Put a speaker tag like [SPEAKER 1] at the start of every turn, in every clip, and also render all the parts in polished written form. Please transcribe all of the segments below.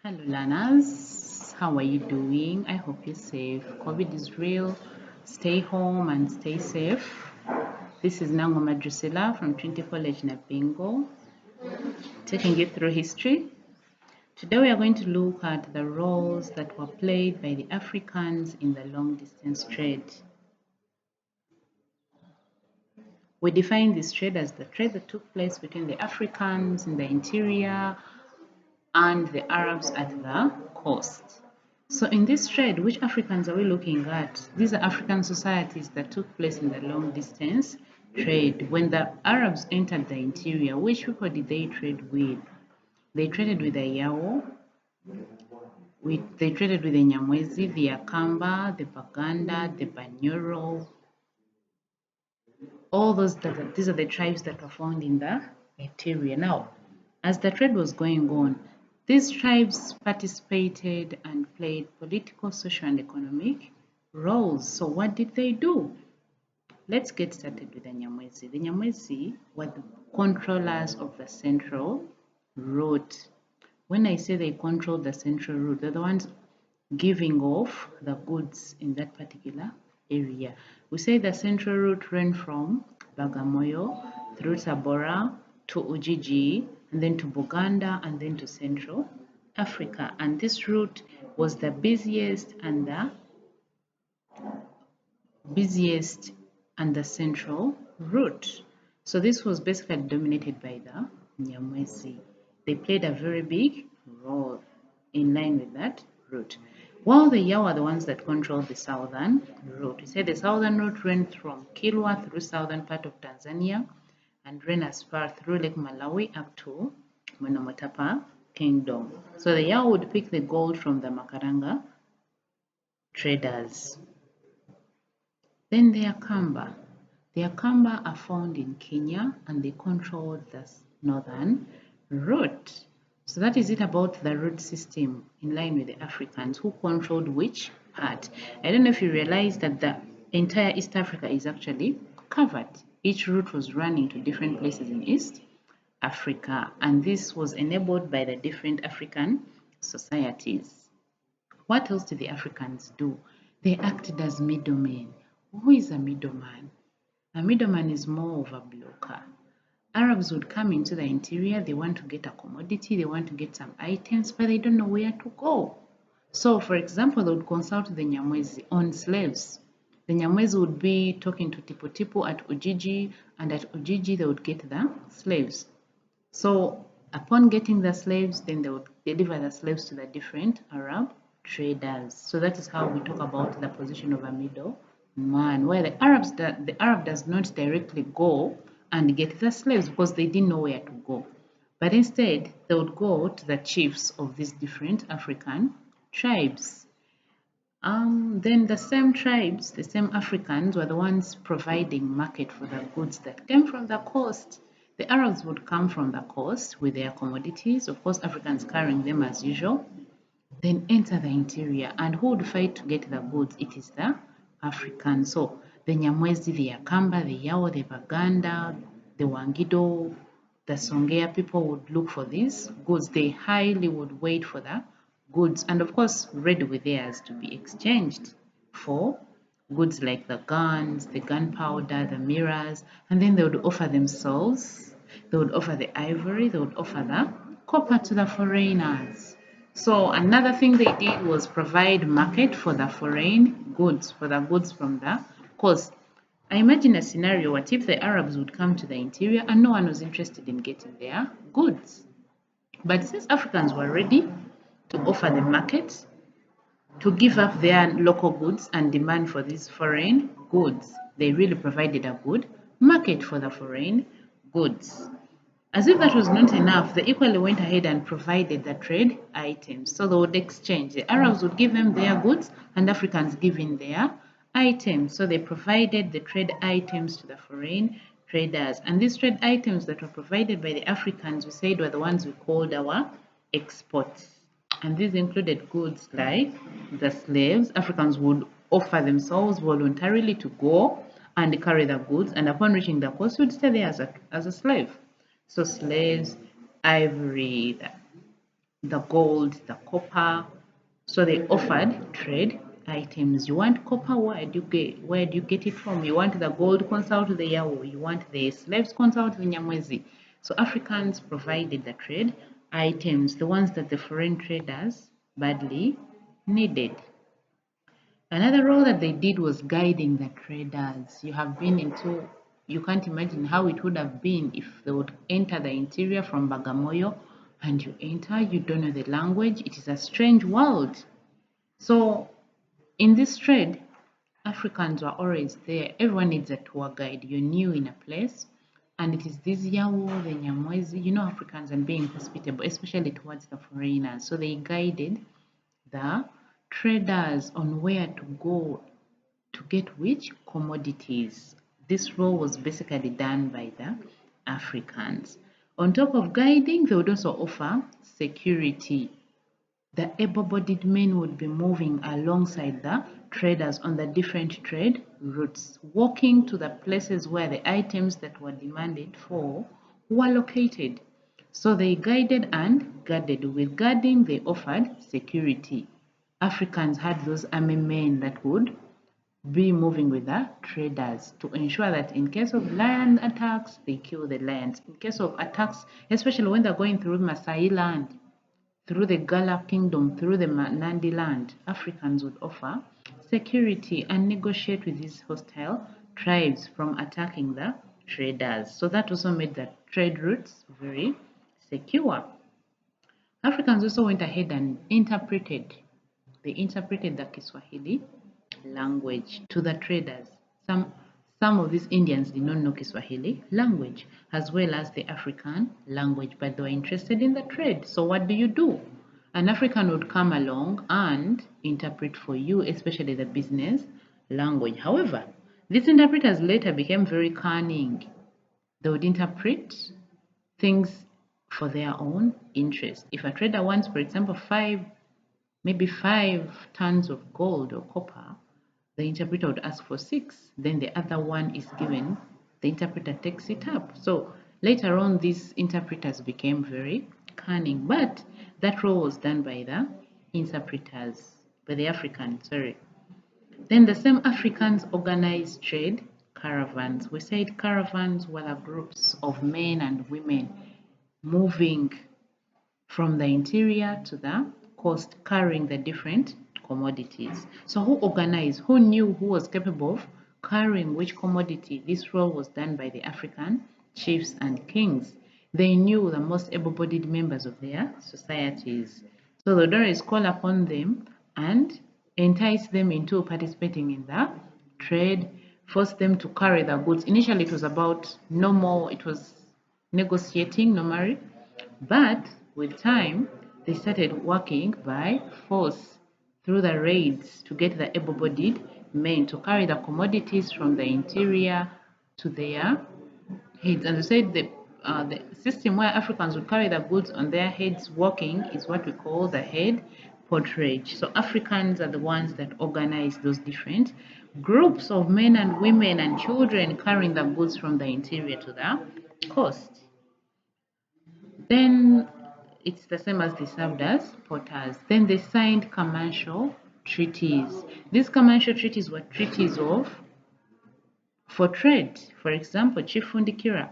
[SPEAKER 1] Hello, learners. How are you doing? I hope you're safe. COVID is real. Stay home and stay safe. This is Nangoma Druscilla from Trinity College Napingo, taking you through history. Today we are going to look at the roles that were played by the Africans in the long distance trade. We define this trade as the trade that took place between the Africans in the interior and the Arabs at the coast. So in this trade, which Africans are we looking at? These are African societies that took place in the long distance trade. When the Arabs entered the interior, which people did they trade with? They traded with the Yao, they traded with the Nyamwezi, the Akamba, the Baganda, the Banyoro. All these are the tribes that were found in the interior. Now, as the trade was going on, these tribes participated and played political, social, and economic roles. So what did they do? Let's get started with the Nyamwezi. The Nyamwezi were the controllers of the central route. When I say they controlled the central route, they're the ones giving off the goods in that particular area. We say the central route ran from Bagamoyo through Tabora to Ujiji and then to Buganda and then to Central Africa. And this route was the busiest and the central route. So this was basically dominated by the Nyamwezi. They played a very big role in line with that route. While the Yao are the ones that control the southern route. We say the southern route ran from Kilwa through southern part of Tanzania and ran as far through Lake Malawi up to Monomotapa Kingdom. So the Yao would pick the gold from the Makaranga traders. Then the Akamba. The Akamba are found in Kenya and they control the northern route. So that is it about the route system in line with the Africans who controlled which part. I don't know if you realize that the entire East Africa is actually covered. Each route was running to different places in East Africa, and this was enabled by the different African societies. What else did the Africans do? They acted as middlemen. Who is a middleman? A middleman is more of a broker. Arabs would come into the interior, they want to get a commodity, they want to get some items, but they don't know where to go. So, for example, they would consult the Nyamwezi on slaves. The Nyamwezi would be talking to Tipo Tipo at Ujiji, and at Ujiji they would get the slaves. So, upon getting the slaves, then they would deliver the slaves to the different Arab traders. So that is how we talk about the position of a middleman, where the Arab does not directly go and get the slaves because they didn't know where to go. But instead, they would go to the chiefs of these different African tribes. Then the same tribes, the same Africans were the ones providing market for the goods that came from the coast. The Arabs would come from the coast with their commodities, of course, Africans carrying them as usual, then enter the interior. And who would fight to get the goods? It is the Africans. So the Nyamwezi, the Akamba, the Yao, the Baganda, the Wangido, the Songea people would look for these goods. They highly would wait for the goods and of course ready with theirs to be exchanged for goods like the guns, the gunpowder, the mirrors, and then they would offer themselves, they would offer the ivory, they would offer the copper to the foreigners. So another thing they did was provide market for the foreign goods, for the goods from the coast. I imagine a scenario what if the Arabs would come to the interior and no one was interested in getting their goods. But since Africans were ready to offer the market, to give up their local goods and demand for these foreign goods, they really provided a good market for the foreign goods. As if that was not enough, they equally went ahead and provided the trade items. So they would exchange. The Arabs would give them their goods and Africans give in their items. So they provided the trade items to the foreign traders. And these trade items that were provided by the Africans, we said, were the ones we called our exports. And these included goods like the slaves. Africans would offer themselves voluntarily to go and carry the goods. And upon reaching the coast, would stay there as a slave. So slaves, ivory, the gold, the copper. So they offered trade items. You want copper? Where do you get it from? You want the gold? Consult the Yawo. You want the slaves? Consult the Nyamwezi. So Africans provided the trade items, the ones that the foreign traders badly needed. Another role that they did was guiding the traders. You can't imagine how it would have been if they would enter the interior from Bagamoyo and you don't know the language. It is a strange world. So in this trade, Africans were always there. Everyone needs a tour guide. You're new in a place, and it is this Yawo, the Nyamwezi, Africans and being hospitable, especially towards the foreigners. So they guided the traders on where to go to get which commodities. This role was basically done by the Africans. On top of guiding, they would also offer security. The able-bodied men would be moving alongside the traders on the different trade routes, walking to the places where the items that were demanded for were located. So they guided and guarded. With guarding, they offered security. Africans had those army men that would be moving with the traders to ensure that in case of lion attacks, they kill the lions. In case of attacks, especially when they're going through Maasai land, through the Gala kingdom, through the Nandi land, Africans would offer security and negotiate with these hostile tribes from attacking the traders. So that also made the trade routes very secure. Africans also went ahead and interpreted. They interpreted the Kiswahili language to the traders. Some of these Indians did not know Kiswahili language as well as the African language, but they were interested in the trade. So what do? An African would come along and interpret for you, especially the business language. However, these interpreters later became very cunning. They would interpret things for their own interest. If a trader wants, for example, maybe 5 tons of gold or copper, the interpreter would ask for 6, then the other one is given, the interpreter takes it up. So later on, these interpreters became very cunning, but that role was done by the Africans, sorry. Then the same Africans organized trade caravans. We said caravans were the groups of men and women moving from the interior to the coast, carrying the different commodities. So who organized? Who knew who was capable of carrying which commodity? This role was done by the African chiefs and kings. They knew the most able-bodied members of their societies. So the Dores call upon them and entice them into participating in the trade, force them to carry the goods. Initially, it was negotiating normally, but with time, they started working by force through the raids to get the able-bodied men to carry the commodities from the interior to their heads. And they said the system where Africans would carry the goods on their heads walking is what we call the head porterage. So Africans are the ones that organize those different groups of men and women and children carrying the goods from the interior to the coast. Then it's the same as they served as porters. Then they signed commercial treaties. These commercial treaties were treaties for trade. For example, Chief Fundikira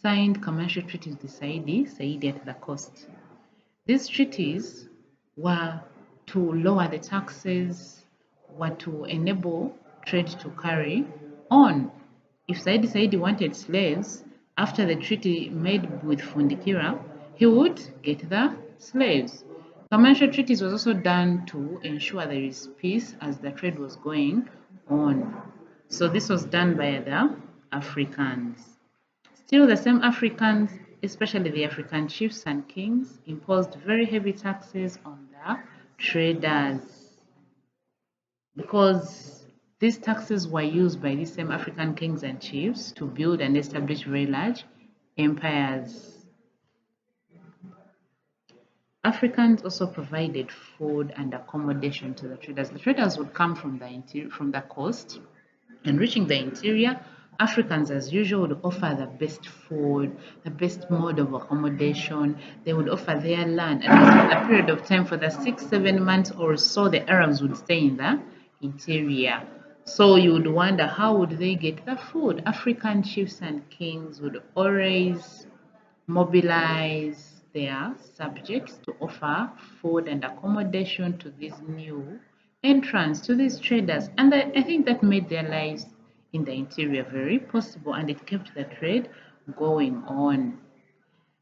[SPEAKER 1] signed commercial treaties with Saidi at the coast. These treaties were to lower the taxes, were to enable trade to carry on. If Saidi wanted slaves, after the treaty made with Fundikira, he would get the slaves. Commercial treaties was also done to ensure there is peace as the trade was going on. So this was done by the Africans. Still, the same Africans, especially the African chiefs and kings, imposed very heavy taxes on the traders because these taxes were used by these same African kings and chiefs to build and establish very large empires. Africans also provided food and accommodation to the traders. The traders would come from the coast, and reaching the interior, Africans, as usual, would offer the best food, the best mode of accommodation. They would offer their land, at least for a period of time, for the 6, 7 months or so, the Arabs would stay in the interior. So you would wonder, how would they get the food? African chiefs and kings would always mobilize their subjects to offer food and accommodation to these new entrants, to these traders. And I think that made their lives in the interior very possible, and it kept the trade going on.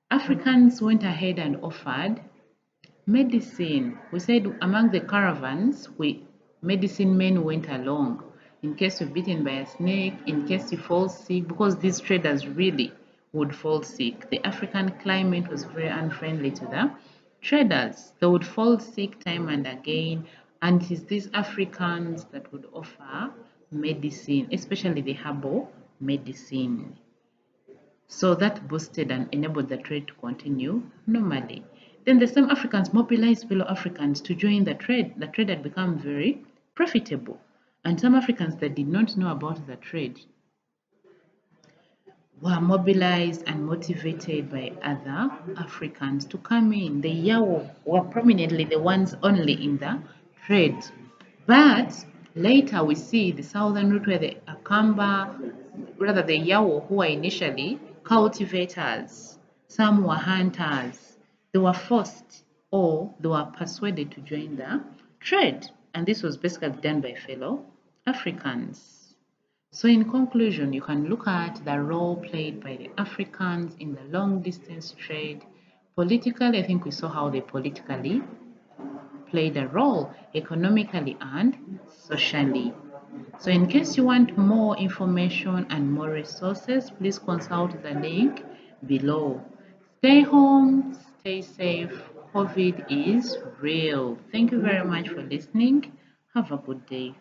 [SPEAKER 1] Africans went ahead and offered medicine. We said among the caravans, medicine men went along. In case you're bitten by a snake, in case you fall sick, because these traders really would fall sick. The African climate was very unfriendly to the traders. They would fall sick time and again, and it is these Africans that would offer medicine, especially the herbal medicine. So that boosted and enabled the trade to continue normally. Then the same Africans mobilized fellow Africans to join the trade. The trade had become very profitable. And some Africans that did not know about the trade were mobilized and motivated by other Africans to come in. The Yawo were prominently the ones only in the trade. But later we see the southern route where the Akamba, rather the Yawo, who were initially cultivators, some were hunters. They were forced or they were persuaded to join the trade. And this was basically done by fellow Africans. So in conclusion, you can look at the role played by the Africans in the long distance trade. Politically, I think we saw how they politically played a role economically and socially. So in case you want more information and more resources, please consult the link below. Stay home, stay safe. COVID is real. Thank you very much for listening. Have a good day.